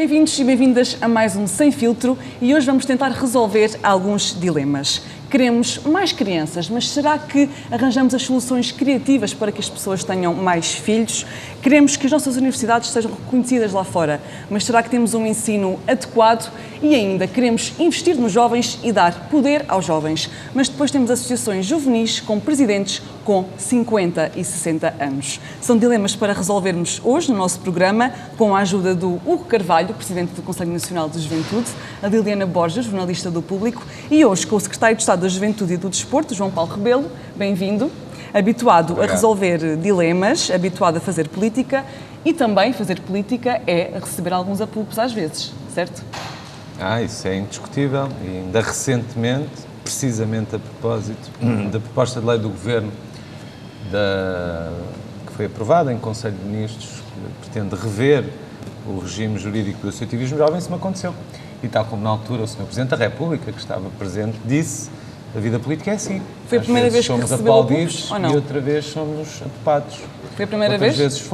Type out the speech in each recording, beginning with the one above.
Bem-vindos e bem-vindas a mais um Sem Filtro e hoje vamos tentar resolver alguns dilemas. Queremos mais crianças, mas será que arranjamos as soluções criativas para que as pessoas tenham mais filhos? Queremos que as nossas universidades sejam reconhecidas lá fora, mas será que temos um ensino adequado? E ainda queremos investir nos jovens e dar poder aos jovens, mas depois temos associações juvenis com presidentes com 50 e 60 anos. São dilemas para resolvermos hoje no nosso programa, com a ajuda do Hugo Carvalho, presidente do Conselho Nacional de Juventude, a Liliana Borges, jornalista do Público, e hoje com o secretário de Estado da Juventude e do Desporto, João Paulo Rebelo. Bem-vindo. Habituado a resolver dilemas, habituado a fazer política, e também fazer política é receber alguns apupos às vezes, certo? Isso é indiscutível e ainda recentemente, precisamente a propósito da proposta de lei do Governo que foi aprovada em Conselho de Ministros, que pretende rever o regime jurídico do associativismo jovem, isso me aconteceu. E tal como na altura o Sr. Presidente da República, que estava presente, disse: a vida política é assim. Foi a primeira vez que recebeu apupos, ou não? E outra vez somos apupados. Foi a primeira vez? Outras vezes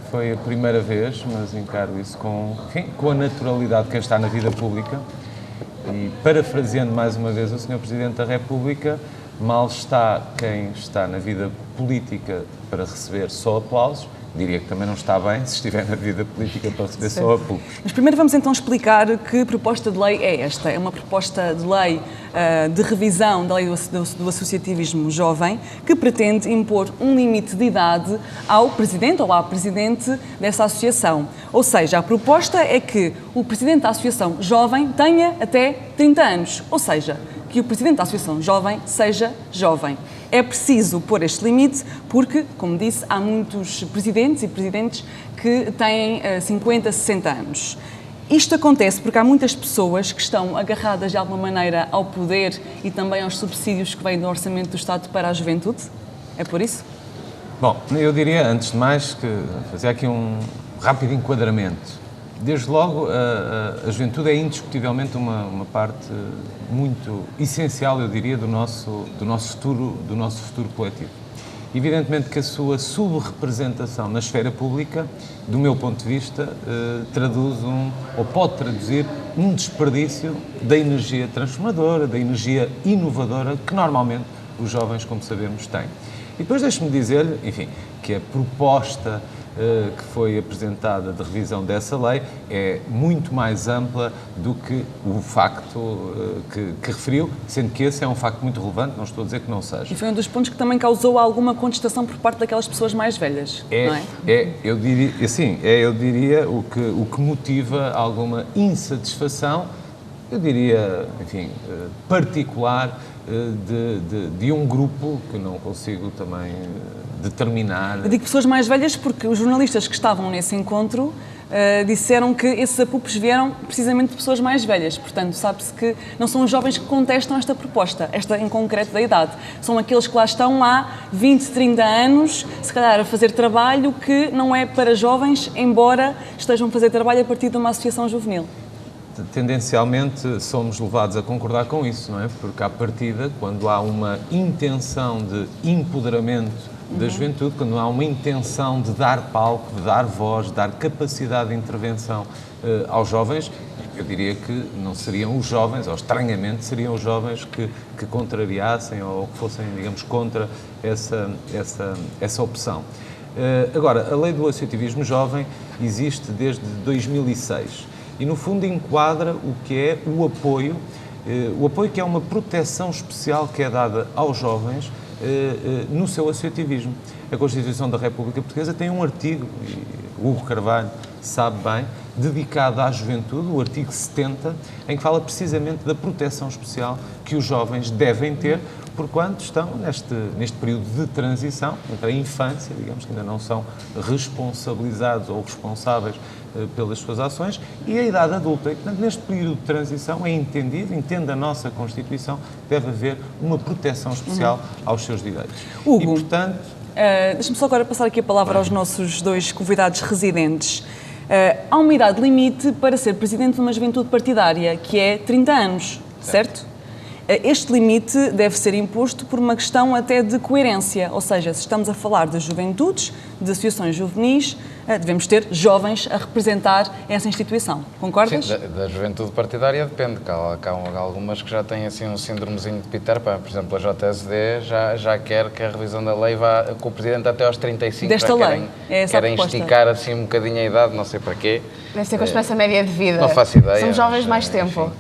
foi a primeira vez, mas encaro isso com a naturalidade de quem está na vida pública. E parafraseando mais uma vez o Sr. Presidente da República, mal está quem está na vida política para receber só aplausos. Diria que também não está bem se estiver na vida política para receber só apupos. Mas primeiro vamos então explicar que proposta de lei é esta. É uma proposta de lei de revisão da lei do associativismo jovem que pretende impor um limite de idade ao presidente ou à presidente dessa associação. Ou seja, a proposta é que o presidente da associação jovem tenha até 30 anos. Ou seja, que o presidente da associação jovem seja jovem. É preciso pôr este limite porque, como disse, há muitos presidentes e presidentes que têm 50, 60 anos. Isto acontece porque há muitas pessoas que estão agarradas de alguma maneira ao poder e também aos subsídios que vêm do Orçamento do Estado para a juventude. É por isso? Bom, eu diria, antes de mais, que fazer aqui um rápido enquadramento. Desde logo, a juventude é indiscutivelmente uma parte muito essencial, eu diria, do nosso futuro coletivo. Evidentemente que a sua subrepresentação na esfera pública, do meu ponto de vista, pode traduzir um desperdício da energia transformadora, da energia inovadora que normalmente os jovens, como sabemos, têm. E depois deixe-me dizer-lhe, enfim, que a proposta que foi apresentada de revisão dessa lei é muito mais ampla do que o facto que referiu, sendo que esse é um facto muito relevante, não estou a dizer que não seja. E foi um dos pontos que também causou alguma contestação por parte daquelas pessoas mais velhas, não é? Eu diria o que motiva alguma insatisfação, eu diria, enfim, particular de um grupo que não consigo também determinar. Eu digo pessoas mais velhas porque os jornalistas que estavam nesse encontro disseram que esses apupos vieram precisamente de pessoas mais velhas. Portanto, sabe-se que não são os jovens que contestam esta proposta, esta em concreto da idade. São aqueles que lá estão há 20, 30 anos, se calhar a fazer trabalho que não é para jovens, embora estejam a fazer trabalho a partir de uma associação juvenil. Tendencialmente somos levados a concordar com isso, não é? Porque à partida, quando há uma intenção de empoderamento da juventude, quando há uma intenção de dar palco, de dar voz, de dar capacidade de intervenção aos jovens, eu diria que não seriam os jovens, ou estranhamente seriam os jovens que contrariassem ou que fossem, digamos, contra essa opção. Agora, a lei do associativismo jovem existe desde 2006 e, no fundo, enquadra o que é o apoio que é uma proteção especial que é dada aos jovens no seu associativismo. A Constituição da República Portuguesa tem um artigo, e o Hugo Carvalho sabe bem, dedicado à juventude, o artigo 70, em que fala precisamente da proteção especial que os jovens devem ter porquanto estão neste período de transição, entre a infância, digamos, que ainda não são responsabilizados ou responsáveis pelas suas ações, e a idade adulta. E, portanto, neste período de transição é entende a nossa Constituição, deve haver uma proteção especial aos seus direitos. Hugo, e, portanto... deixa-me só agora passar aqui a palavra aos nossos dois convidados residentes. Há uma idade limite para ser presidente de uma juventude partidária, que é 30 anos, certo? Este limite deve ser imposto por uma questão até de coerência, ou seja, se estamos a falar de juventudes, de associações juvenis, devemos ter jovens a representar essa instituição. Concordas? Sim, da juventude partidária depende. Há algumas que já têm assim um síndromezinho de Peter Pan. Por exemplo, a JSD já quer que a revisão da lei vá com o Presidente até aos 35. Desta lei? Querem esticar assim um bocadinho a idade, não sei para quê. Deve ser com a esperança média de vida. Não faço ideia. Somos jovens mais tempo.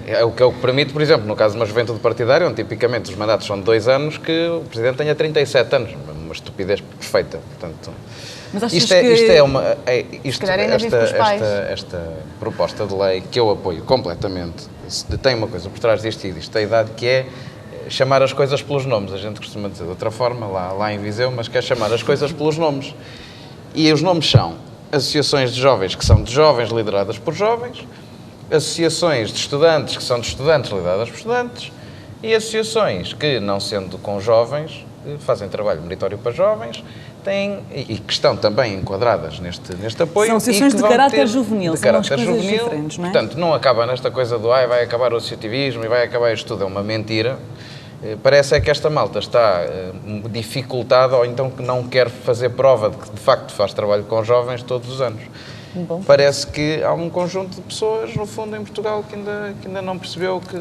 É o que permite, por exemplo, no caso de uma juventude partidária, onde tipicamente os mandatos são de 2 anos, que o Presidente tenha 37 anos. Uma estupidez perfeita. Portanto, mas achas esta proposta de lei, que eu apoio completamente, tem uma coisa por trás disto e disto, a idade, que é chamar as coisas pelos nomes. A gente costuma dizer de outra forma, lá em Viseu, mas quer chamar as coisas pelos nomes. E os nomes são associações de jovens, que são de jovens lideradas por jovens, associações de estudantes, que são de estudantes lideradas por estudantes, e associações que, não sendo com jovens, fazem trabalho meritório para jovens, e que estão também enquadradas neste apoio. São associações de caráter juvenil, são umas coisas diferentes, não é? Portanto, não acaba nesta coisa do vai acabar o associativismo e vai acabar isto tudo, é uma mentira. Parece é que esta malta está dificultada ou então que não quer fazer prova de que de facto faz trabalho com jovens todos os anos. Bom. Parece que há um conjunto de pessoas, no fundo, em Portugal que ainda não percebeu que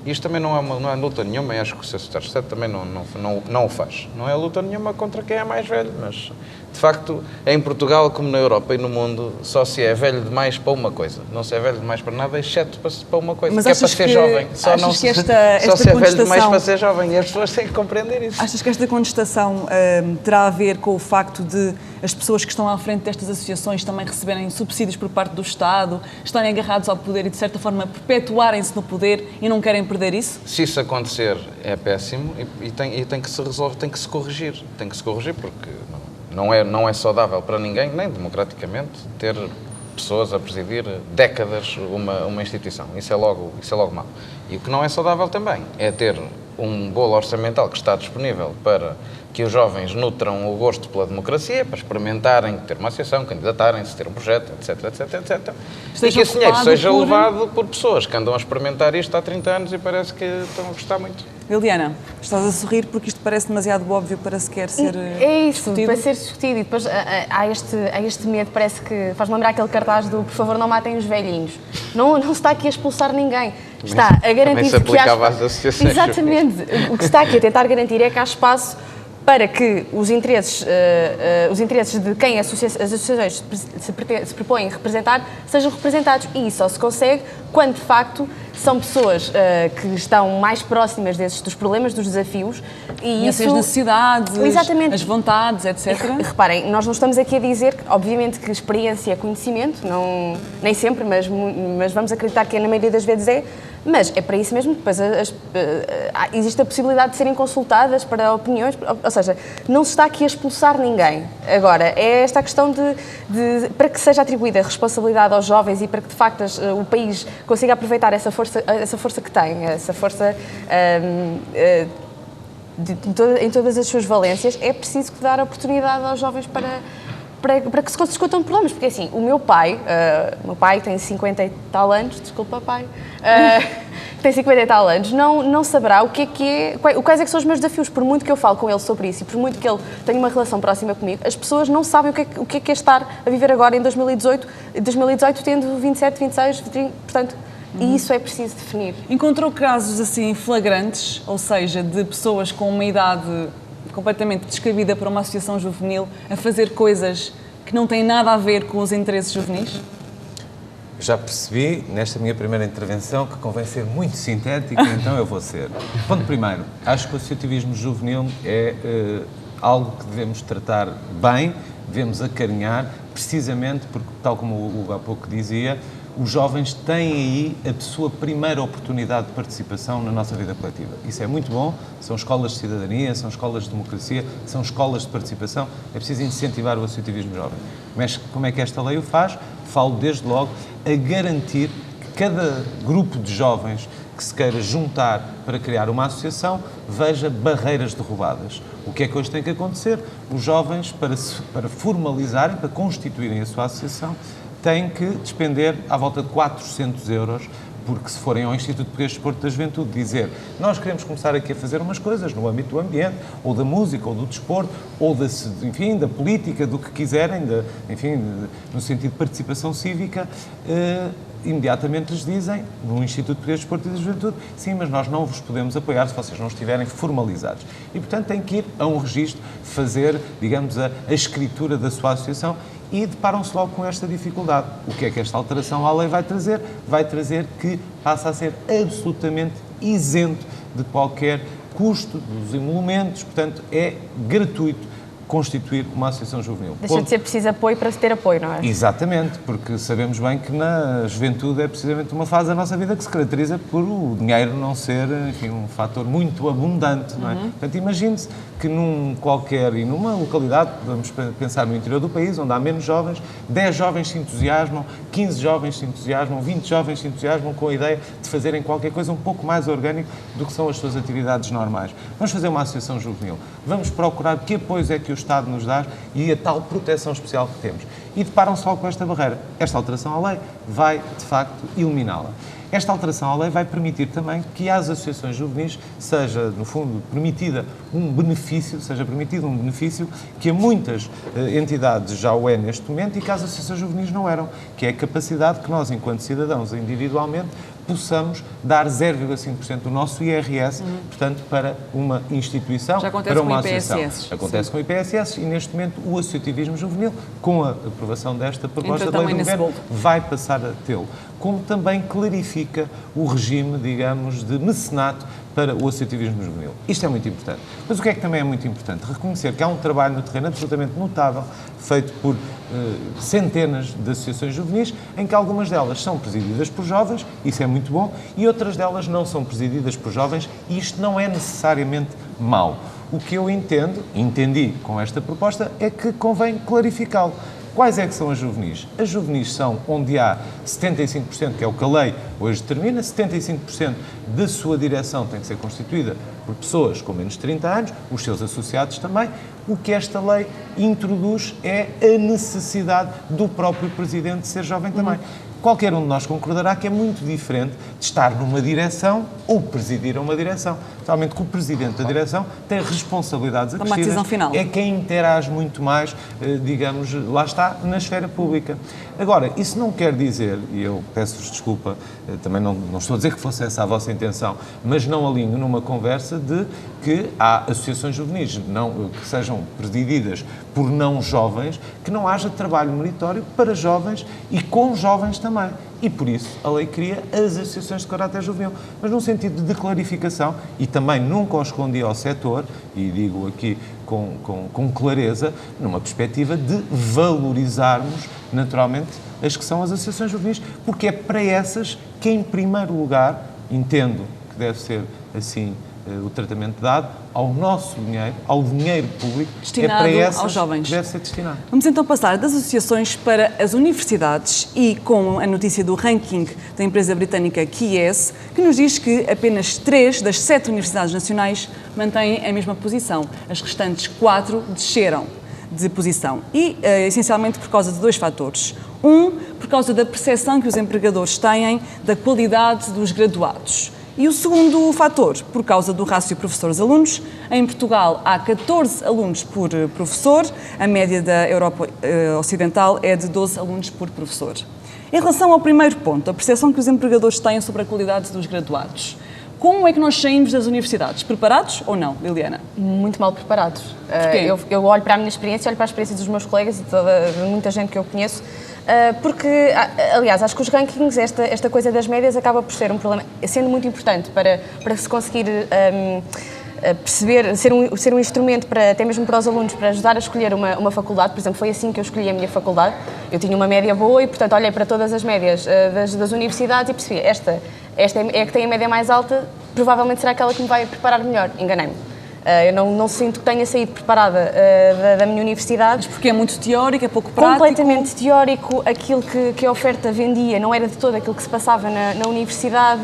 isto também não é luta nenhuma, e acho que o Sr. Secretário de Estado também não o faz. Não é luta nenhuma contra quem é mais velho, mas, de facto, em Portugal, como na Europa e no mundo, só se é velho demais para uma coisa. Não se é velho demais para nada, exceto para uma coisa, mas que é para ser jovem. Só se é velho demais para ser jovem, e as pessoas têm que compreender isso. Achas que esta contestação terá a ver com o facto de as pessoas que estão à frente destas associações também receberem subsídios por parte do Estado, estarem agarrados ao poder e, de certa forma, perpetuarem-se no poder e não querem perder isso? Se isso acontecer, é péssimo e tem que se resolver, tem que se corrigir. Tem que se corrigir porque não é saudável para ninguém, nem democraticamente, ter pessoas a presidir décadas uma instituição. Isso é logo mau. E o que não é saudável também é ter um bolo orçamental que está disponível para que os jovens nutram o gosto pela democracia, para experimentarem ter uma associação, candidatarem-se, ter um projeto, etc. E que esse dinheiro seja levado por pessoas que andam a experimentar isto há 30 anos e parece que estão a gostar muito. Liliana, estás a sorrir porque isto parece demasiado óbvio para sequer ser discutido? Para ser discutido. E depois há este medo, parece que faz-me lembrar aquele cartaz do por favor não matem os velhinhos. Não se está aqui a expulsar ninguém. Está a garantir que às associações. Exatamente. O que se está aqui a tentar garantir é que há espaço para que os interesses de quem as associações se propõem representar sejam representados. E isso só se consegue quando, de facto, são pessoas que estão mais próximas dos problemas, dos desafios. E as necessidades, exatamente, as vontades, etc. Reparem, nós não estamos aqui a dizer, obviamente, que experiência é conhecimento, nem sempre, mas vamos acreditar que na maioria das vezes é. Mas é para isso mesmo que depois existe a possibilidade de serem consultadas para opiniões, ou seja, não se está aqui a expulsar ninguém. Agora, é esta a questão para que seja atribuída a responsabilidade aos jovens e para que, de facto, o país consiga aproveitar essa força que tem, essa força em todas as suas valências, é preciso dar oportunidade aos jovens para que se discutam problemas, porque assim, o meu pai tem 50 e tal anos, desculpa pai, tem 50 e tal anos, não saberá quais é que são os meus desafios, por muito que eu falo com ele sobre isso e por muito que ele tenha uma relação próxima comigo, as pessoas não sabem o que é estar a viver agora em 2018 tendo 27, 26, 30, portanto, e isso é preciso definir. Encontrou casos assim flagrantes, ou seja, de pessoas com uma idade completamente descabida para uma associação juvenil a fazer coisas que não têm nada a ver com os interesses juvenis? Já percebi, nesta minha primeira intervenção, que convém ser muito sintético, então eu vou ser. Ponto primeiro, acho que o associativismo juvenil é algo que devemos tratar bem, devemos acarinhar, precisamente porque, tal como o Hugo há pouco dizia, os jovens têm aí a sua primeira oportunidade de participação na nossa vida coletiva. Isso é muito bom, são escolas de cidadania, são escolas de democracia, são escolas de participação, é preciso incentivar o associativismo jovem. Mas como é que esta lei o faz? Falo desde logo a garantir que cada grupo de jovens que se queira juntar para criar uma associação veja barreiras derrubadas. O que é que hoje tem que acontecer? Os jovens, para formalizarem, para constituírem a sua associação, têm que despender à volta de 400 euros porque se forem ao Instituto Português de Desporto da Juventude dizer nós queremos começar aqui a fazer umas coisas no âmbito do ambiente, ou da música, ou do desporto, ou da política, do que quiserem, no sentido de participação cívica, imediatamente lhes dizem, no Instituto Português de Desporto e da Juventude, sim, mas nós não vos podemos apoiar se vocês não estiverem formalizados. E, portanto, têm que ir a um registro, fazer, digamos, a escritura da sua associação e deparam-se logo com esta dificuldade. O que é que esta alteração à lei vai trazer? Vai trazer que passa a ser absolutamente isento de qualquer custo dos emolumentos, portanto, é gratuito constituir uma associação juvenil. Deixa de ser preciso apoio para se ter apoio, não é? Exatamente, porque sabemos bem que na juventude é precisamente uma fase da nossa vida que se caracteriza por o dinheiro não ser, enfim, um fator muito abundante, não é? Portanto, imagine-se que e numa localidade, vamos pensar no interior do país, onde há menos jovens, 10 jovens se entusiasmam, 15 jovens se entusiasmam, 20 jovens se entusiasmam com a ideia de fazerem qualquer coisa um pouco mais orgânico do que são as suas atividades normais. Vamos fazer uma associação juvenil, vamos procurar que apoios é que o Estado nos dá e a tal proteção especial que temos. E deparam-se logo com esta barreira. Esta alteração à lei vai, de facto, eliminá-la. Esta alteração à lei vai permitir também que às associações juvenis seja, no fundo, permitido um benefício que a muitas entidades já o é neste momento e que às associações juvenis não eram, que é a capacidade que nós, enquanto cidadãos individualmente, possamos dar 0,5% do nosso IRS, portanto, para uma instituição, para uma associação. Acontece com IPSS e, neste momento, o associativismo juvenil, com a aprovação desta proposta de lei do Governo, vai passar a tê-lo. Como também clarifica o regime, digamos, de mecenato para o associativismo juvenil. Isto é muito importante. Mas o que é que também é muito importante? Reconhecer que há um trabalho no terreno absolutamente notável, feito por centenas de associações juvenis, em que algumas delas são presididas por jovens, isso é muito bom, e outras delas não são presididas por jovens, e isto não é necessariamente mau. O que eu entendi com esta proposta, é que convém clarificá-lo. Quais é que são as juvenis? As juvenis são onde há 75%, que é o que a lei hoje determina, 75% da sua direção tem que ser constituída por pessoas com menos de 30 anos, os seus associados também. O que esta lei introduz é a necessidade do próprio presidente ser jovem também. Qualquer um de nós concordará que é muito diferente de estar numa direção ou presidir a uma direção. Realmente que o presidente da direção tem responsabilidades acrescidas. Uma decisão final. É quem interage muito mais, digamos, lá está, na esfera pública. Agora, isso não quer dizer, e eu peço-vos desculpa, também não estou a dizer que fosse essa a vossa intenção, mas não alinho numa conversa de que há associações juvenis que sejam presididas por não jovens, que não haja trabalho meritório para jovens e com jovens também. E por isso a lei cria as associações de caráter juvenil, mas num sentido de clarificação, e também nunca o escondi ao setor, e digo aqui com clareza, numa perspectiva de valorizarmos naturalmente as que são as associações juvenis, porque é para essas que em primeiro lugar entendo que deve ser assim o tratamento dado ao nosso dinheiro, ao dinheiro público, destinado é para essas aos jovens. Que deve ser destinado. Vamos então passar das associações para as universidades e com a notícia do ranking da empresa britânica QS, que nos diz que apenas 3 das 7 universidades nacionais mantêm a mesma posição. As restantes 4 desceram de posição e, essencialmente, por causa de 2 fatores. Por causa da percepção que os empregadores têm da qualidade dos graduados. E o segundo fator, por causa do rácio professores-alunos. Em Portugal há 14 alunos por professor, a média da Europa Ocidental é de 12 alunos por professor. Em relação ao primeiro ponto, a percepção que os empregadores têm sobre a qualidade dos graduados, como é que nós saímos das universidades? Preparados ou não, Liliana? Muito mal preparados. Porquê? Eu olho para a minha experiência, olho para a experiência dos meus colegas e de muita gente que eu conheço, porque, aliás, acho que os rankings, esta coisa das médias acaba por ser um problema, sendo muito importante para se conseguir perceber, ser um instrumento para, até mesmo para os alunos, para ajudar a escolher uma faculdade. Por exemplo, foi assim que eu escolhi a minha faculdade. Eu tinha uma média boa e, portanto, olhei para todas as médias das universidades e percebi, esta é a que tem a média mais alta, provavelmente será aquela que me vai preparar melhor. Enganei-me. Eu não sinto que tenha saído preparada da minha universidade. Mas porque é muito teórico, é pouco prático? Completamente teórico. Aquilo que a oferta vendia não era de todo aquilo que se passava na universidade.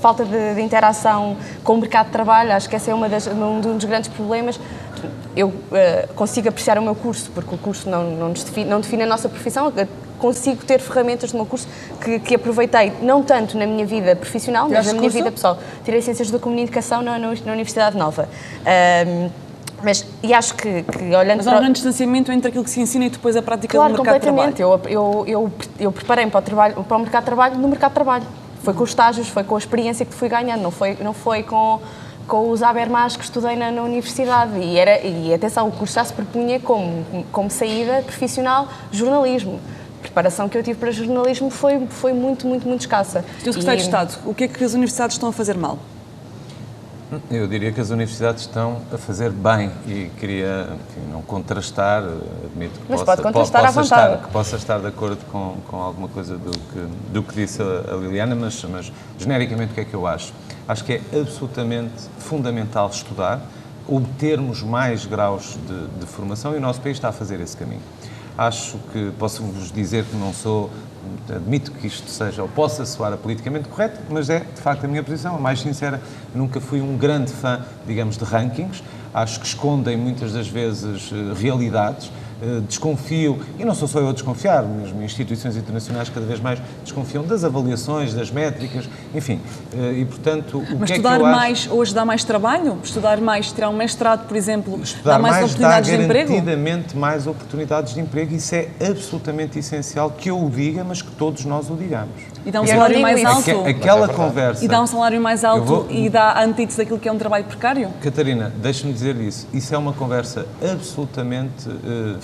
Falta de interação com o mercado de trabalho, acho que esse é um dos grandes problemas. Eu consigo apreciar o meu curso, porque o curso não define a nossa profissão. consigo ter ferramentas no meu curso que aproveitei, não tanto na minha vida profissional, mas na minha vida pessoal. Tirei Ciências da Comunicação na Universidade Nova. E acho que olhando Mas há um grande distanciamento entre aquilo que se ensina e depois a prática do mercado de trabalho. Claro, completamente. Eu preparei-me para o mercado de trabalho no mercado de trabalho. Foi com os estágios, foi com a experiência que fui ganhando, não foi com os Habermas que estudei na universidade. E atenção, o curso já se propunha como saída profissional jornalismo. A preparação que eu tive para jornalismo foi muito, muito, muito escassa. Sr. Secretário de Estado, o que é que as universidades estão a fazer mal? Eu diria que as universidades estão a fazer bem e queria, enfim, não contrastar, admito que mas pode contrastar à vontade. Que possa estar de acordo com alguma coisa do que disse a Liliana, mas genericamente o que é que eu acho? Acho que é absolutamente fundamental estudar, obtermos mais graus de formação e o nosso país está a fazer esse caminho. Acho que posso-vos dizer que não sou, admito que isto seja ou possa soar politicamente correto, mas é de facto a minha posição, a mais sincera. Nunca fui um grande fã, digamos, de rankings. Acho que escondem muitas das vezes realidades. Desconfio, e não sou só eu a desconfiar, mesmo instituições internacionais cada vez mais desconfiam das avaliações, das métricas, enfim, e portanto... Mas estudar mais hoje dá mais trabalho? Estudar mais, tirar um mestrado, por exemplo, dá mais oportunidades de emprego? Dá garantidamente mais oportunidades de emprego, isso é absolutamente essencial que eu o diga, mas que todos nós o digamos. E dá um salário mais alto? Aquela conversa... E dá um salário mais alto e dá a antítese daquilo que é um trabalho precário? Catarina, deixa-me dizer isso. Isso é uma conversa absolutamente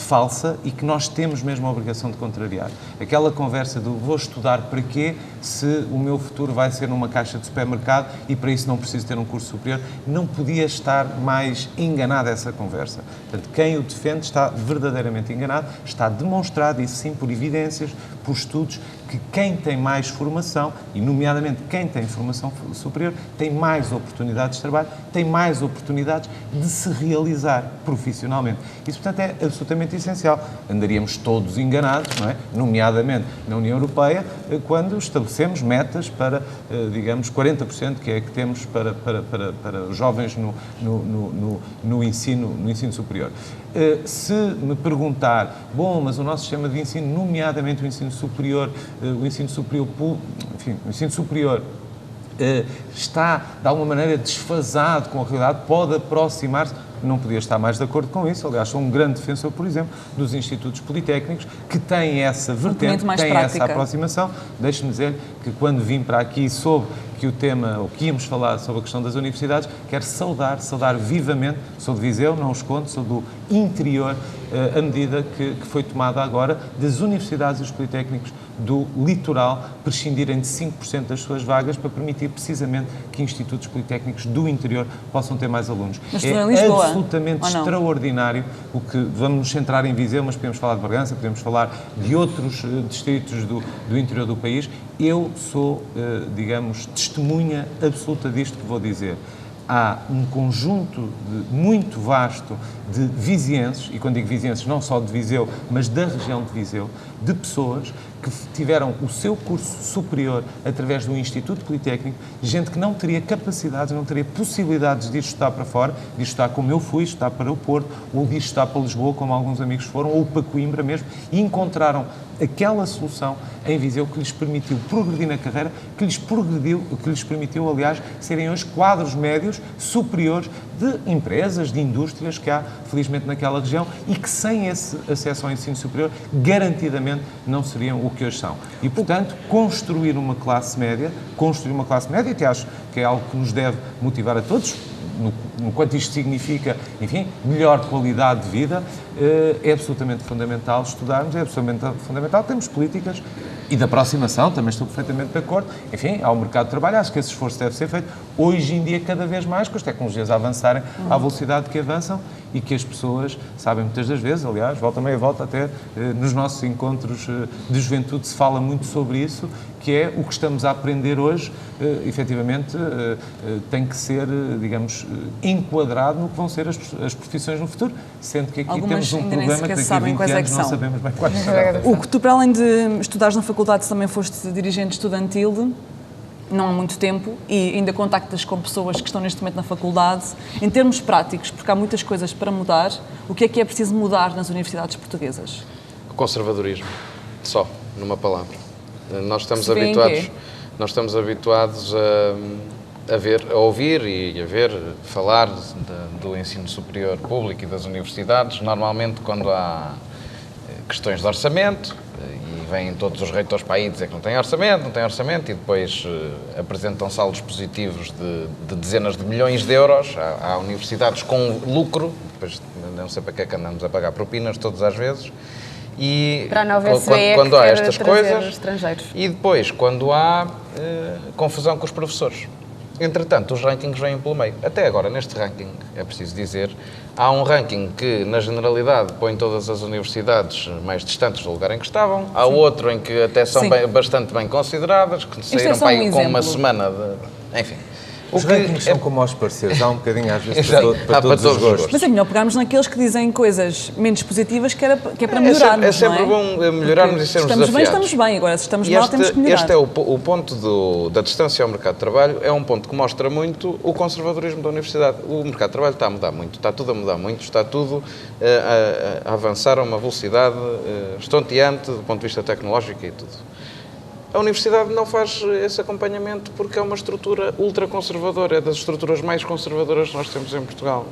falsa e que nós temos mesmo a obrigação de contrariar. Aquela conversa do vou estudar para quê se o meu futuro vai ser numa caixa de supermercado e para isso não preciso ter um curso superior, não podia estar mais enganada essa conversa. Portanto, quem o defende está verdadeiramente enganado, está demonstrado, isso sim, por evidências, por estudos, que quem tem mais formação, e nomeadamente quem tem formação superior, tem mais oportunidades de trabalho, tem mais oportunidades de se realizar profissionalmente. Isso, portanto, é absolutamente essencial. Andaríamos todos enganados, não é? Nomeadamente na União Europeia, quando estabelecemos metas para, digamos, 40%, que é que temos para os jovens no ensino superior. Se me perguntar, bom, mas o nosso sistema de ensino, nomeadamente o ensino superior está, de alguma maneira, desfasado com a realidade, pode aproximar-se, não podia estar mais de acordo com isso. Aliás, sou um grande defensor, por exemplo, dos institutos politécnicos, que têm essa vertente, têm essa aproximação. Deixe-me dizer que quando vim para aqui soube que o tema, ou que íamos falar sobre a questão das universidades, quero saudar vivamente, sou de Viseu, não o escondo, sou do interior, a medida que foi tomada agora das universidades e dos politécnicos do litoral prescindirem de 5% das suas vagas para permitir precisamente que institutos politécnicos do interior possam ter mais alunos. Mas é em Lisboa, absolutamente extraordinário o que vamos nos centrar em Viseu, mas podemos falar de Bragança, podemos falar de outros distritos do interior do país. Eu sou, digamos, testemunha absoluta disto que vou dizer. Há um conjunto muito vasto de vizienses, e quando digo vizienses não só de Viseu, mas da região de Viseu, de pessoas que tiveram o seu curso superior através do Instituto Politécnico, gente que não teria capacidades, não teria possibilidades de ir estudar para fora, de ir estudar como eu fui, estudar para o Porto, ou de ir estudar para Lisboa, como alguns amigos foram, ou para Coimbra mesmo, e encontraram aquela solução em Viseu que lhes permitiu progredir na carreira, que lhes permitiu, aliás, serem hoje quadros médios superiores de empresas, de indústrias que há, felizmente, naquela região e que sem esse acesso ao ensino superior, garantidamente não seriam o que hoje são. E, portanto, construir uma classe média, e até acho que é algo que nos deve motivar a todos, no quanto isto significa, enfim, melhor qualidade de vida, é absolutamente fundamental estudarmos, é absolutamente fundamental termos políticas e de aproximação, também estou perfeitamente de acordo, enfim, ao mercado de trabalho, acho que esse esforço deve ser feito, hoje em dia cada vez mais, com as tecnologias a avançarem à velocidade que avançam e que as pessoas sabem muitas das vezes, aliás, volta meia volta até nos nossos encontros de juventude se fala muito sobre isso, que é o que estamos a aprender hoje, efetivamente, tem que ser, digamos, enquadrado no que vão ser as profissões no futuro, sendo que aqui algumas temos um problema que daqui a 20 anos não sabemos bem quais serão. O que tu, para além de estudares na faculdade, também foste dirigente estudantil, não há muito tempo, e ainda contactas com pessoas que estão neste momento na faculdade. Em termos práticos, porque há muitas coisas para mudar, o que é preciso mudar nas universidades portuguesas? O conservadorismo, só. numa palavra. Nós estamos Se vê em habituados, quê? nós estamos habituados a ouvir e a ver, falar do ensino superior público e das universidades, normalmente quando há questões de orçamento, e vêm todos os reitores para aí dizer que não tem orçamento, e depois apresentam saldos positivos de dezenas de milhões de euros. Há universidades com lucro, depois não sei para que é que andamos a pagar propinas todas as vezes. E Para a nova SBE quando que há quer estas trazer coisas, estrangeiros. e depois quando há confusão com os professores. Entretanto, os rankings vêm pelo meio. Até agora, neste ranking, é preciso dizer, há um ranking que, na generalidade, põe todas as universidades mais distantes do lugar em que estavam. Há outro em que até são bastante bem consideradas, que saíram só para aí um com uma exemplo. semana de... Enfim. Os rankings são como aos pareceres, há um bocadinho às vezes para, Exato. para Há todos os gostos. Mas é melhor pegarmos naqueles que dizem coisas menos positivas que é para melhorarmos, É sempre não é? bom melhorarmos Porque e sermos estamos bem, desafiados. estamos bem. Agora, se estamos E mal, temos que melhorar. este é o ponto da distância ao mercado de trabalho, é um ponto que mostra muito o conservadorismo da universidade. O mercado de trabalho está a mudar muito, está tudo a mudar muito, está tudo a avançar a uma velocidade estonteante do ponto de vista tecnológico e tudo. A universidade não faz esse acompanhamento porque é uma estrutura ultraconservadora, é das estruturas mais conservadoras que nós temos em Portugal.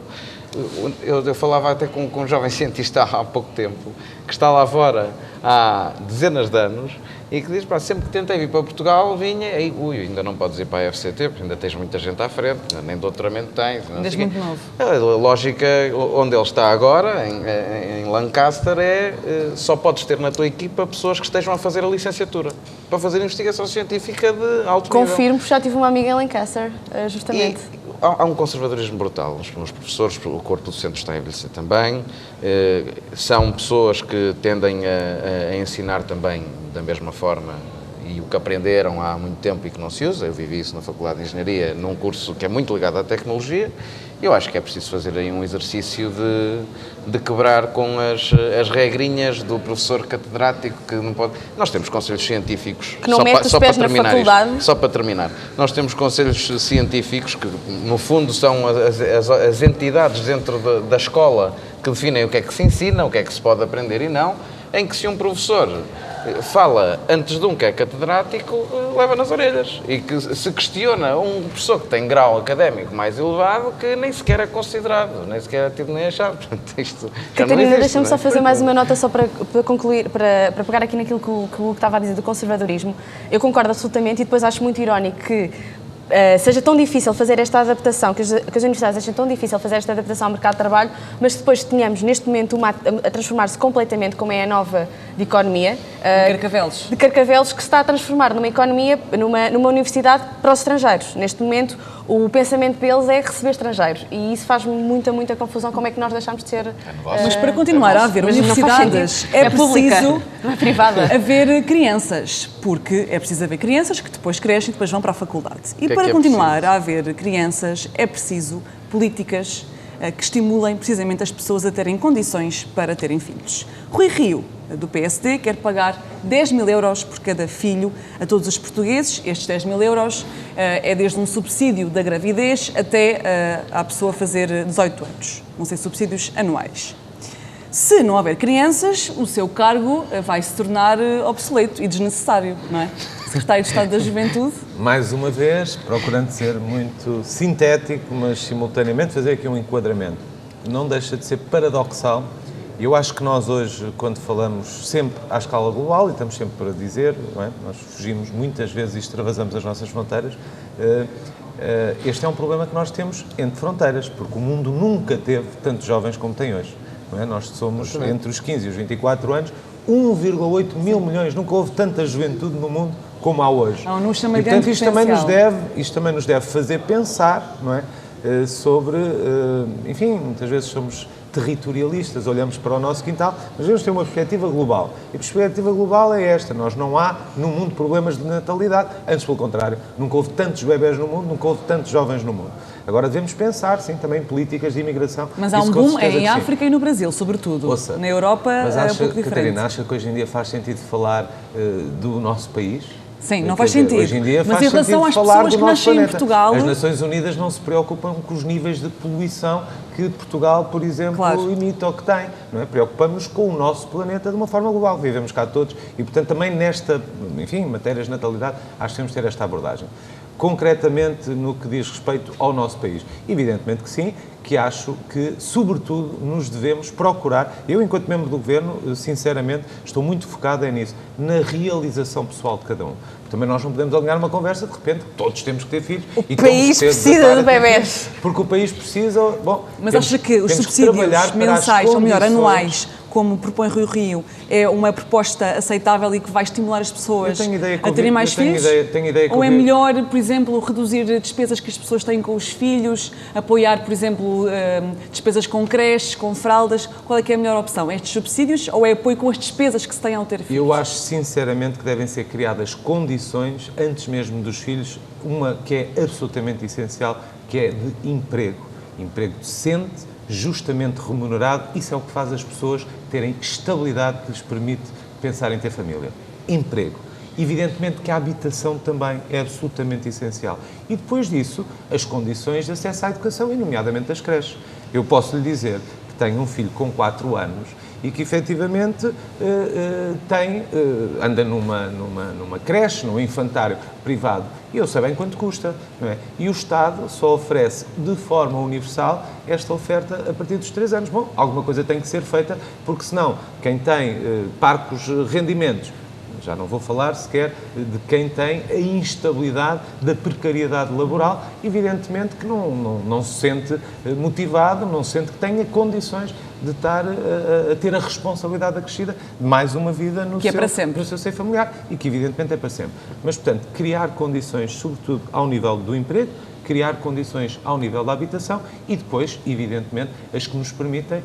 Eu falava até com um jovem cientista há pouco tempo, que está lá fora há dezenas de anos, e que diz, sempre que tentei vir para Portugal, vinha, e ainda não podes ir para a FCT, porque ainda tens muita gente à frente, nem doutoramento tens. Ainda és muito novo. A lógica, onde ele está agora, em Lancaster, só podes ter na tua equipa pessoas que estejam a fazer a licenciatura, para fazer investigação científica de alto nível. Confirmo, já tive uma amiga em Lancaster, justamente. Há um conservadorismo brutal. Os professores, o corpo docente está a envelhecer também. São pessoas que tendem a ensinar também da mesma forma e o que aprenderam há muito tempo e que não se usa. Eu vivi isso na Faculdade de Engenharia, num curso que é muito ligado à tecnologia. Eu acho que é preciso fazer aí um exercício de quebrar com as regrinhas do professor catedrático que não pode... Nós temos conselhos científicos... Que não mete os pés na faculdade. Só para terminar. Nós temos conselhos científicos que, no fundo, são as entidades dentro da escola que definem o que é que se ensina, o que é que se pode aprender e não, em que se um professor fala antes de um que é catedrático, leva nas orelhas. E que se questiona um professor que tem grau académico mais elevado que nem sequer é considerado, nem sequer é tido nem achado. Isto Catarina, deixa-me só fazer mais uma nota só para concluir, para pegar aqui naquilo que o Hugo estava a dizer do conservadorismo. Eu concordo absolutamente e depois acho muito irónico que seja tão difícil fazer esta adaptação, que as universidades achem tão difícil fazer esta adaptação ao mercado de trabalho, mas depois tenhamos neste momento uma a transformar-se completamente, como é a nova de economia, De Carcavelos, que se está a transformar numa economia, numa universidade para os estrangeiros. Neste momento, o pensamento deles é receber estrangeiros e isso faz muita confusão, como é que nós deixamos de ser... Mas para continuar a haver mas não faz universidades sentido. é pública, preciso não é privada. haver crianças, porque é preciso haver crianças que depois crescem e depois vão para a faculdade. E para que é continuar preciso? a haver crianças é preciso políticas que estimulem precisamente as pessoas a terem condições para terem filhos. Rui Rio, do PSD, quer pagar 10 mil euros por cada filho a todos os portugueses. Estes 10 mil euros é desde um subsídio da gravidez até a pessoa fazer 18 anos. Vão ser subsídios anuais. Se não houver crianças, o seu cargo vai se tornar obsoleto e desnecessário, não é? Secretário de Estado da Juventude. Mais uma vez, procurando ser muito sintético, mas simultaneamente fazer aqui um enquadramento. Não deixa de ser paradoxal. Eu acho que nós hoje, quando falamos sempre à escala global, e estamos sempre para dizer, não é? Nós fugimos muitas vezes e extravasamos as nossas fronteiras, este é um problema que nós temos entre fronteiras, porque o mundo nunca teve tantos jovens como tem hoje. Não é? Nós somos, entre os 15 e os 24 anos, 1,8 mil milhões. Nunca houve tanta juventude no mundo como há hoje. Há um chama e, portanto, grande isto também nos deve fazer pensar, não é? Sobre, enfim, muitas vezes somos territorialistas, olhamos para o nosso quintal, mas devemos ter uma perspectiva global. E a perspectiva global é esta: nós não há no mundo problemas de natalidade, antes pelo contrário, nunca houve tantos bebés no mundo, nunca houve tantos jovens no mundo. Agora devemos pensar, sim, também em políticas de imigração. Mas há um boom em África e no Brasil, sobretudo. Ouça, na Europa mas é um pouco diferente. Catarina, acha que hoje em dia faz sentido falar do nosso país? Sim, não Quer faz dizer, sentido. Hoje em dia Mas faz em relação sentido às falar pessoas do que nosso nascem em planeta. Portugal... As Nações Unidas não se preocupam com os níveis de poluição que Portugal, por exemplo, Claro. imita ou que tem. Não é? Preocupamos com o nosso planeta de uma forma global. Vivemos cá todos e, portanto, também nesta, enfim, matérias de natalidade, acho que temos de ter esta abordagem. Concretamente, no que diz respeito ao nosso país. Evidentemente que sim, que acho que, sobretudo, nos devemos procurar, eu, enquanto membro do Governo, sinceramente, estou muito focado nisso, na realização pessoal de cada um. Também nós não podemos alinhar uma conversa, de repente, todos temos que ter filhos. O país precisa de bebés. Porque o país precisa... Bom, Mas acha que os subsídios mensais, ou melhor, anuais, como propõe Rui Rio, é uma proposta aceitável e que vai estimular as pessoas a terem mais filhos? Tenho ideia que ou é melhor, por exemplo, reduzir despesas que as pessoas têm com os filhos, apoiar, por exemplo, despesas com creches, com fraldas? Qual é que é a melhor opção? Estes subsídios ou é apoio com as despesas que se têm ao ter filhos? Eu acho, sinceramente, que devem ser criadas condições, antes mesmo dos filhos, uma que é absolutamente essencial, que é de emprego. Emprego decente, justamente remunerado, isso é o que faz as pessoas terem estabilidade que lhes permite pensar em ter família. Emprego. Evidentemente que a habitação também é absolutamente essencial. E depois disso, as condições de acesso à educação, e nomeadamente as creches. Eu posso lhe dizer que tenho um filho com 4 anos e que efetivamente anda numa creche, num infantário privado, e eu sei bem quanto custa, não é? E o Estado só oferece de forma universal esta oferta a partir dos 3 anos. Bom, alguma coisa tem que ser feita, porque senão quem tem parcos rendimentos, já não vou falar sequer de quem tem a instabilidade da precariedade laboral, evidentemente que não se sente motivado, não sente que tenha condições de estar a ter a responsabilidade acrescida de mais uma vida no seu seio familiar e que evidentemente é para sempre. Mas, portanto, criar condições, sobretudo ao nível do emprego, criar condições ao nível da habitação e depois, evidentemente, as que nos permitem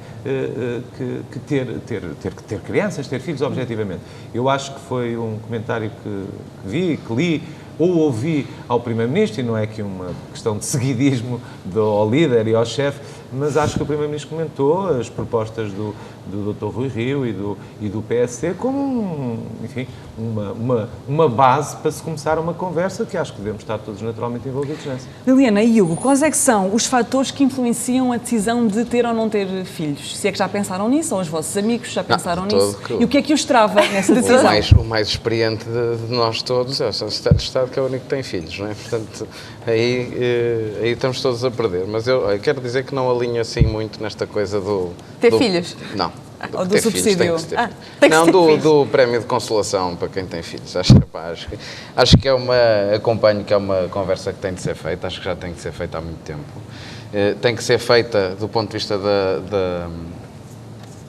ter crianças, ter filhos, objetivamente. Eu acho que foi um comentário que vi, que li, ou ouvi ao Primeiro-Ministro, e não é aqui uma questão de seguidismo ao líder e ao chefe, mas acho que o Primeiro-Ministro comentou as propostas do Dr. Rui Rio e do PSC como, enfim, uma base para se começar uma conversa que acho que devemos estar todos naturalmente envolvidos nessa. Liliana e Hugo, quais é que são os fatores que influenciam a decisão de ter ou não ter filhos? Se é que já pensaram nisso, ou os vossos amigos já pensaram nisso? E o que é que os trava nessa decisão? O mais experiente de nós todos é o Secretário de Estado, que é o único que tem filhos, não é? Portanto, aí estamos todos a perder. Mas eu quero dizer que não alinho assim muito nesta coisa do... Ter filhos? Não. Ou do subsídio? Do prémio de consolação para quem tem filhos. Acho que acompanho que é uma conversa que tem de ser feita, acho que já tem de ser feita há muito tempo. Tem que ser feita do ponto de vista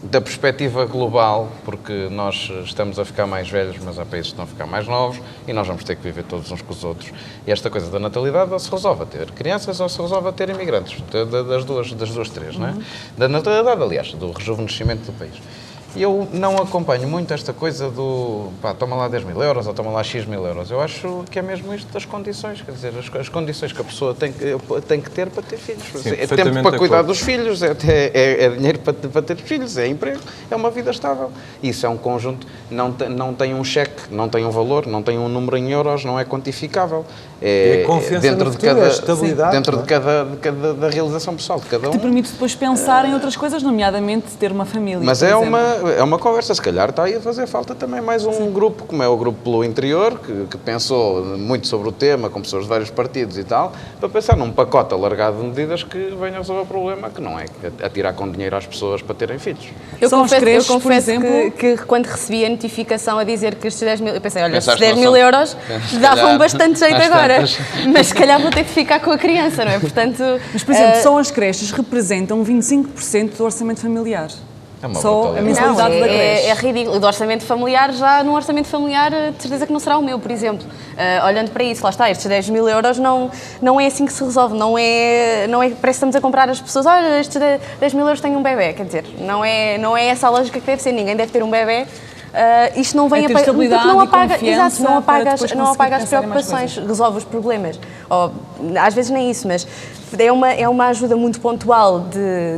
da perspectiva global, porque nós estamos a ficar mais velhos, mas há países que estão a ficar mais novos e nós vamos ter que viver todos uns com os outros. E esta coisa da natalidade ou se resolve a ter crianças ou se resolve a ter imigrantes, das duas três, não é? Da natalidade, aliás, do rejuvenescimento do país. E eu não acompanho muito esta coisa do, toma lá 10 mil euros ou toma lá X mil euros. Eu acho que é mesmo isto das condições, quer dizer, as condições que a pessoa tem que ter para ter filhos. Sim, é tempo para cuidar dos filhos, é dinheiro para ter filhos, é emprego, é uma vida estável. Isso é um conjunto, não tem um cheque, não tem um valor, não tem um número em euros, não é quantificável. É confiança dentro no futuro, estabilidade. Dentro da realização pessoal de cada um. Que te permite depois pensar em outras coisas, nomeadamente ter uma família. Mas é uma conversa, se calhar está aí a fazer falta também mais um grupo, como é o grupo pelo interior, que pensou muito sobre o tema, com pessoas de vários partidos e tal, para pensar num pacote alargado de medidas que venham resolver o problema, que não é atirar com dinheiro às pessoas para terem filhos. Eu confesso que quando recebi a notificação a dizer que estes 10 mil... Eu pensei, olha, estes 10 mil euros davam bastante jeito agora, mas se calhar vou ter que ficar com a criança, não é? Portanto... Mas, por exemplo, só as creches representam 25% do orçamento familiar. Só a mensalidade da creche. É ridículo. Do orçamento familiar, já no orçamento familiar, de certeza que não será o meu, por exemplo. Olhando para isso, lá está, estes 10 mil euros não é assim que se resolve. Não é parece que estamos a comprar as pessoas, olha, estes 10 mil euros têm um bebê. Quer dizer, não é essa a lógica que deve ser. Ninguém deve ter um bebê. Isto não vem porque não apaga, exato, não apaga as preocupações, resolve os problemas. Ou, às vezes nem isso, mas é uma ajuda muito pontual,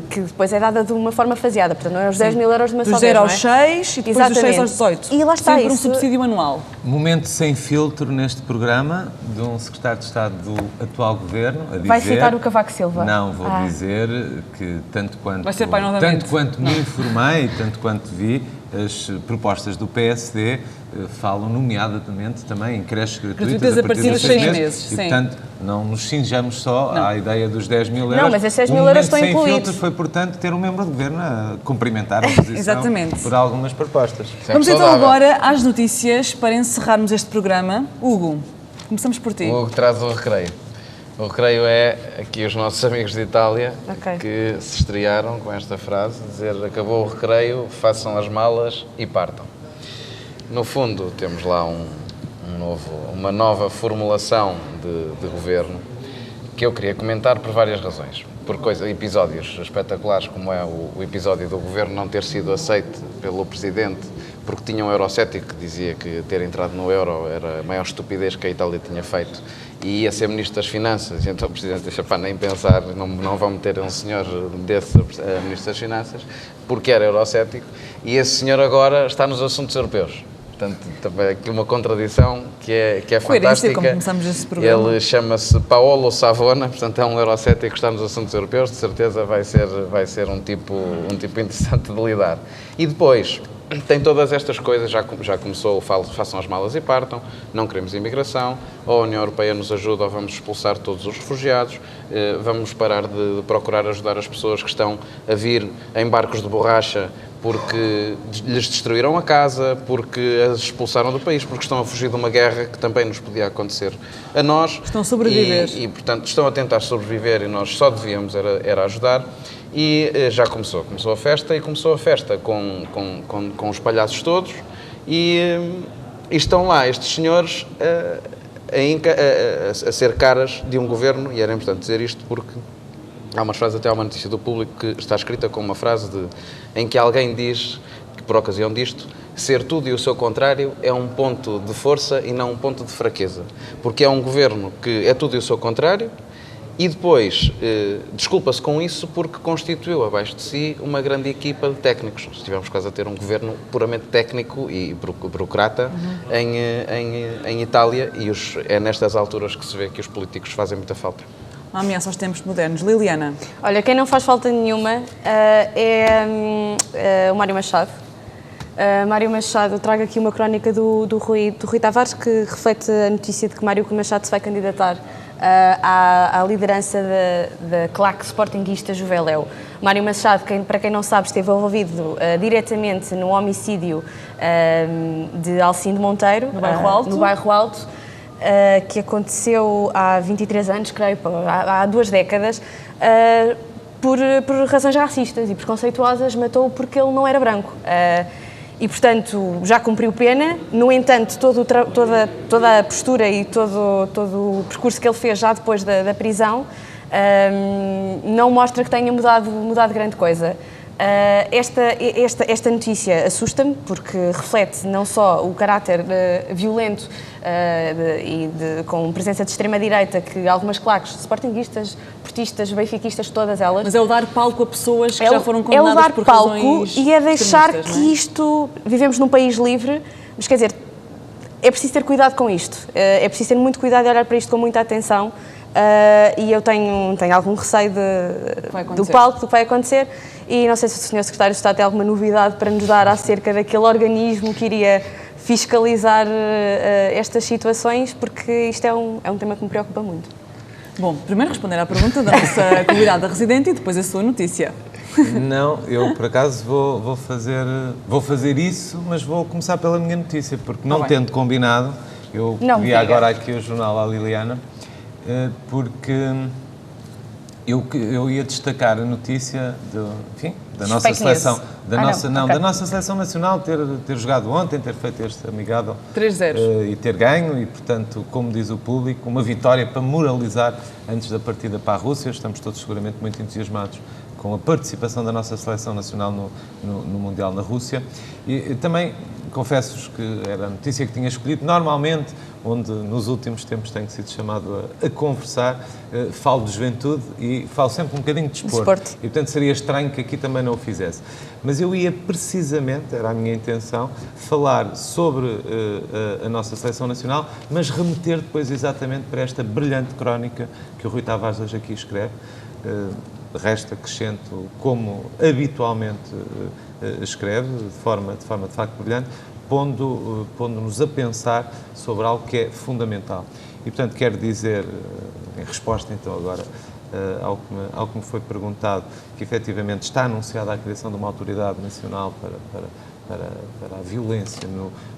que depois é dada de uma forma faseada, portanto não é os 10 mil euros de uma só vez, Do 0 não é? aos 6 e depois dos 6 aos 18. E lá está Sempre um isso. subsídio anual. Momento sem filtro neste programa de um secretário de Estado do atual governo a dizer... Vai citar o Cavaco Silva? Não, vou dizer que tanto quanto, Vai ser pai novamente. tanto quanto me informei, tanto quanto vi, as propostas do PSD falam nomeadamente também em creches gratuitas a partir dos 6 meses. E, portanto, não nos cinjamos só à ideia dos 10 mil euros. Não, mas esses 10 mil euros estão incluídos. O momento sem filtro foi, portanto, ter um membro de governo a cumprimentar a oposição Exatamente. por algumas propostas. Vamos então agora às notícias para encerrarmos este programa. Hugo, começamos por ti. O Hugo traz o recreio. O recreio é aqui os nossos amigos de Itália que se estrearam com esta frase, dizer acabou o recreio, façam as malas e partam. No fundo, temos lá uma nova formulação de governo que eu queria comentar por várias razões. Por episódios espetaculares, como é o episódio do governo não ter sido aceito pelo Presidente porque tinha um eurocético que dizia que ter entrado no euro era a maior estupidez que a Itália tinha feito e ia ser Ministro das Finanças, e então o Presidente deixa para nem pensar, não vão meter um senhor desse a Ministro das Finanças, porque era eurocético, e esse senhor agora está nos assuntos europeus. Portanto, também aqui uma contradição que é fantástica. Como começamos este programa. Ele chama-se Paolo Savona, portanto é um eurocético que está nos assuntos europeus, de certeza vai ser um tipo interessante de lidar. E depois, tem todas estas coisas, já começou, façam as malas e partam, não queremos imigração, ou a União Europeia nos ajuda ou vamos expulsar todos os refugiados, vamos parar de procurar ajudar as pessoas que estão a vir em barcos de borracha porque lhes destruíram a casa, porque as expulsaram do país, porque estão a fugir de uma guerra que também nos podia acontecer a nós. Estão a sobreviver. E portanto, estão a tentar sobreviver e nós só devíamos era ajudar. E já começou a festa, e começou a festa com os palhaços todos e estão lá estes senhores a ser caras de um governo, e era importante dizer isto porque há umas frases, até há uma notícia do Público que está escrita com uma frase em que alguém diz, que por ocasião disto, ser tudo e o seu contrário é um ponto de força e não um ponto de fraqueza, porque é um governo que é tudo e o seu contrário. E depois, desculpa-se com isso porque constituiu abaixo de si uma grande equipa de técnicos. Estivemos quase a ter um governo puramente técnico e burocrata em Itália, e é nestas alturas que se vê que os políticos fazem muita falta. Uma ameaça aos tempos modernos. Liliana. Olha, quem não faz falta nenhuma é o Mário Machado. Mário Machado, eu trago aqui uma crónica do Rui Tavares que reflete a notícia de que Mário Machado se vai candidatar à liderança da claque sportinguista Juveléu. Mário Machado, para quem não sabe, esteve envolvido diretamente no homicídio de Alcindo Monteiro, no Bairro Alto, que aconteceu há 23 anos, creio, há 2 décadas, por razões racistas e preconceituosas, matou-o porque ele não era branco. E, portanto, já cumpriu pena. No entanto, toda a postura e todo o percurso que ele fez já depois da prisão não mostra que tenha mudado grande coisa. Esta notícia assusta-me porque reflete não só o caráter violento com presença de extrema-direita que algumas claques sportinguistas, portistas, benfiquistas, todas elas... Mas é o dar palco a pessoas que já foram condenadas por razões extremistas. É o dar palco e é deixar que isto... Vivemos num país livre, mas quer dizer, é preciso ter cuidado com isto. É preciso ter muito cuidado e olhar para isto com muita atenção. E eu tenho algum receio do palco, do que vai acontecer, e não sei se o Sr. Secretário de Estado tem alguma novidade para nos dar acerca daquele organismo que iria fiscalizar estas situações, porque isto é um tema que me preocupa muito. Bom, primeiro responder à pergunta da nossa convidada residente e depois a sua notícia. Não, eu por acaso vou fazer isso, mas vou começar pela minha notícia, porque não tendo combinado, eu vi agora aqui o jornal à Liliana, porque eu ia destacar a notícia da nossa seleção, da nossa seleção nacional ter jogado ontem, ter feito este amigável 3-0 e ter ganho, e portanto, como diz o público, uma vitória para moralizar antes da partida para a Rússia. Estamos todos seguramente muito entusiasmados com a participação da nossa seleção nacional no Mundial na Rússia. E também confesso-vos que era a notícia que tinha escolhido. Normalmente onde nos últimos tempos tenho sido chamado a conversar, falo de juventude e falo sempre um bocadinho de desporto. E, portanto, seria estranho que aqui também não o fizesse. Mas eu ia precisamente, era a minha intenção, falar sobre a nossa seleção nacional, mas remeter depois exatamente para esta brilhante crónica que o Rui Tavares hoje aqui escreve. De resto, acrescento como habitualmente escreve, de forma de facto brilhante, pondo-nos a pensar sobre algo que é fundamental. E, portanto, quero dizer, em resposta então agora ao que me foi perguntado, que efetivamente está anunciada a criação de uma autoridade nacional para a violência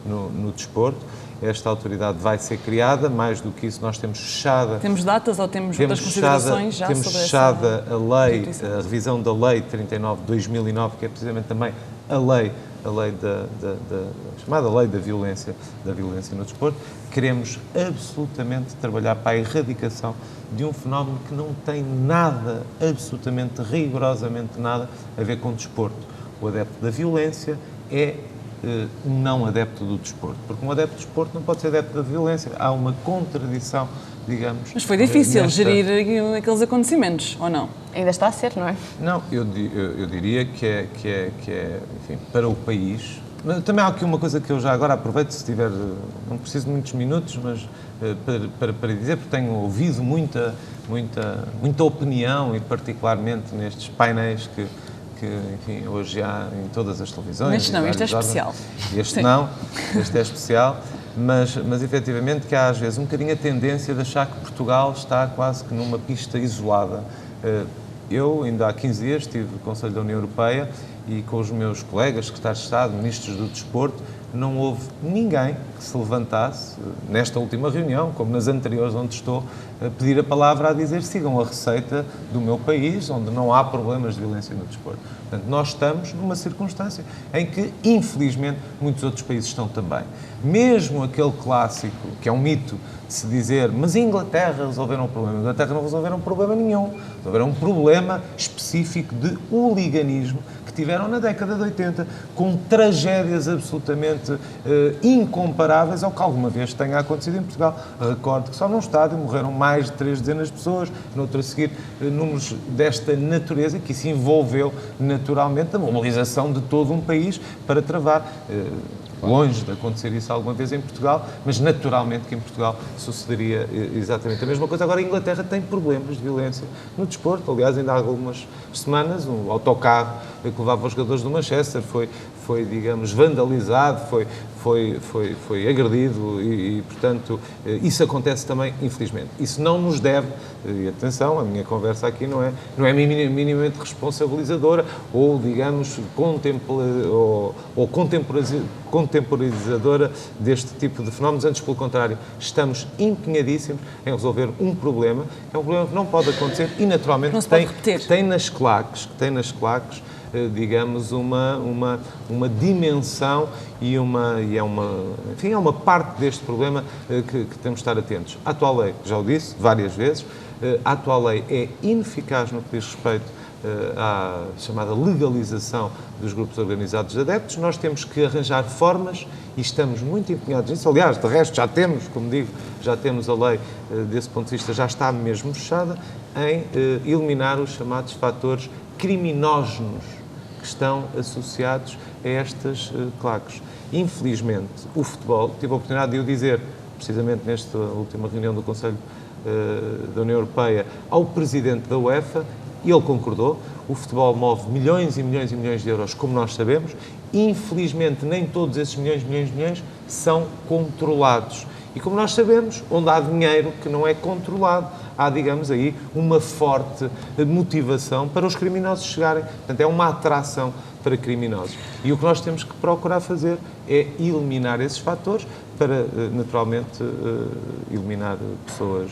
no desporto. Esta autoridade vai ser criada, mais do que isso nós temos fechada... Temos datas ou temos outras considerações já sobre essa... Temos fechada a revisão da Lei 39 de 2009, que é precisamente também a lei chamada Lei da Violência no Desporto. Queremos absolutamente trabalhar para a erradicação de um fenómeno que não tem nada, absolutamente, rigorosamente nada, a ver com o desporto. O adepto da violência é um não adepto do desporto, porque um adepto do desporto não pode ser adepto da violência. Há uma contradição, digamos... Mas foi difícil gerir aqueles acontecimentos, ou não? Ainda está a ser, não é? Não, eu diria que é enfim, para o país... Mas também há aqui uma coisa que eu já agora aproveito, se tiver... Não preciso de muitos minutos, mas para dizer, porque tenho ouvido muita opinião, e particularmente nestes painéis que enfim, hoje há em todas as televisões. Este não, este é especial. Este não, este é especial, mas efetivamente que há às vezes um bocadinho a tendência de achar que Portugal está quase que numa pista isolada. Eu, ainda há 15 dias, estive no Conselho da União Europeia e com os meus colegas, secretários de Estado, ministros do Desporto, não houve ninguém que se levantasse, nesta última reunião, como nas anteriores onde estou, a pedir a palavra a dizer sigam a receita do meu país, onde não há problemas de violência no desporto. Portanto, nós estamos numa circunstância em que, infelizmente, muitos outros países estão também. Mesmo aquele clássico, que é um mito, de se dizer, mas a Inglaterra resolveram o problema. A Inglaterra não resolveram problema nenhum. Resolveram um problema específico de hooliganismo que tiveram na década de 80, com tragédias absolutamente incomparáveis ao que alguma vez tenha acontecido em Portugal. Recordo que só num estádio morreram mais de 3 dezenas de pessoas, noutro a seguir números desta natureza, que isso envolveu naturalmente a mobilização de todo um país para travar. Longe de acontecer isso alguma vez em Portugal, mas naturalmente que em Portugal sucederia exatamente a mesma coisa. Agora, a Inglaterra tem problemas de violência no desporto. Aliás, ainda há algumas semanas, um autocarro que levava os jogadores do Manchester foi digamos, vandalizado, foi agredido e, portanto, isso acontece também, infelizmente. Isso não nos deve, e atenção, a minha conversa aqui não é minimamente responsabilizadora ou, digamos, contemporaneizadora deste tipo de fenómenos. Antes, pelo contrário, estamos empenhadíssimos em resolver um problema, que é um problema que não pode acontecer e, naturalmente, que tem nas claques, digamos, uma dimensão e é uma parte deste problema que temos de estar atentos. A atual lei, já o disse várias vezes, a atual lei é ineficaz no que diz respeito à chamada legalização dos grupos organizados de adeptos. Nós temos que arranjar formas e estamos muito empenhados nisso. Aliás, de resto, já temos, como digo, já temos a lei, desse ponto de vista, já está mesmo fechada, em eliminar os chamados fatores criminógenos que estão associados a estas claques. Infelizmente, o futebol, tive a oportunidade de o dizer, precisamente nesta última reunião do Conselho da União Europeia, ao Presidente da UEFA, e ele concordou. O futebol move milhões e milhões e milhões de euros, como nós sabemos. Infelizmente, nem todos esses milhões são controlados. E como nós sabemos, onde há dinheiro que não é controlado, há, digamos aí, uma forte motivação para os criminosos chegarem. Portanto, é uma atração para criminosos. E o que nós temos que procurar fazer é eliminar esses fatores para, naturalmente, eliminar pessoas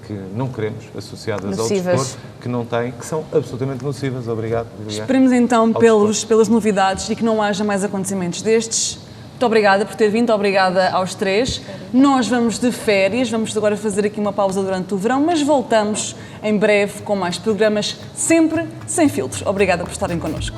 que não queremos associadas nocivas ao desporto, que são absolutamente nocivas. Obrigado. Esperemos então pelas novidades e que não haja mais acontecimentos destes. Muito obrigada por ter vindo, obrigada aos três. Nós vamos de férias, vamos agora fazer aqui uma pausa durante o verão, mas voltamos em breve com mais programas, sempre sem filtros. Obrigada por estarem connosco.